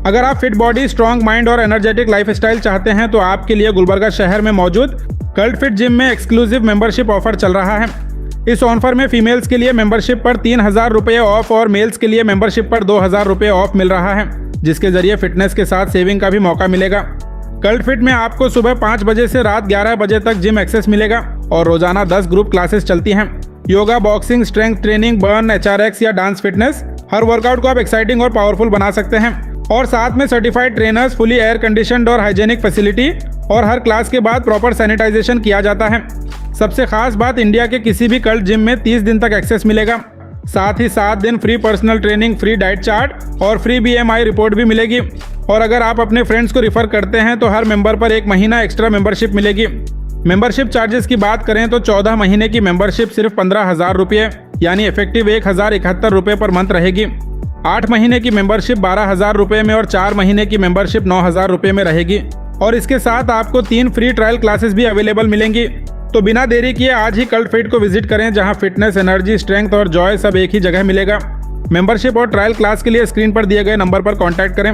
अगर आप fit body, strong mind और एनर्जेटिक लाइफस्टाइल चाहते हैं तो आपके लिए गुलबर्गा शहर में मौजूद कल्ट फिट जिम में एक्सक्लूसिव मेंबरशिप ऑफर चल रहा है। इस ऑफर में फीमेल्स के लिए मेंबरशिप पर 3,000 रुपये ऑफ और मेल्स के लिए मेंबरशिप पर 2,000 रुपये ऑफ मिल रहा है, जिसके जरिए फिटनेस के साथ सेविंग का भी मौका मिलेगा। कल्ट फिट में आपको सुबह 5 बजे से रात 11 बजे तक जिम एक्सेस मिलेगा और रोजाना 10 ग्रुप क्लासेस चलती हैं। Yoga, boxing, strength training, burn, HRX या डांस फिटनेस, हर वर्कआउट को आप एक्साइटिंग और पावरफुल बना सकते हैं। और साथ में certified trainers, fully air conditioned और हाइजेनिक फैसिलिटी, और हर क्लास के बाद प्रॉपर सैनिटाइजेशन किया जाता है। सबसे खास बात, इंडिया के किसी भी कल्ट जिम में 30 दिन तक एक्सेस मिलेगा। साथ ही 7 दिन free personal training, free diet chart और फ्री BMI रिपोर्ट भी मिलेगी। और अगर आप अपने फ्रेंड्स को रिफर करते हैं तो हर मेंबर पर 1 महीना एक्स्ट्रा मेंबरशिप मिलेगी। मेंबरशिप चार्जेस की बात करें तो 14 महीने की मेंबरशिप सिर्फ 15,000 रुपये यानी इफेक्टिव 1,071 रुपये पर मंथ रहेगी। 8 महीने की मेंबरशिप 12,000 रुपये में और 4 महीने की मेंबरशिप 9,000 रुपये में रहेगी। और इसके साथ आपको 3 फ्री ट्रायल क्लासेस भी अवेलेबल मिलेंगी। तो बिना देरी किए आज ही कल्ट फिट को विजिट करें, जहां फिटनेस, एनर्जी, स्ट्रेंथ और जॉय सब एक ही जगह मिलेगा। मेंबरशिप और ट्रायल क्लास के लिए स्क्रीन पर दिए गए नंबर पर कॉन्टैक्ट करें।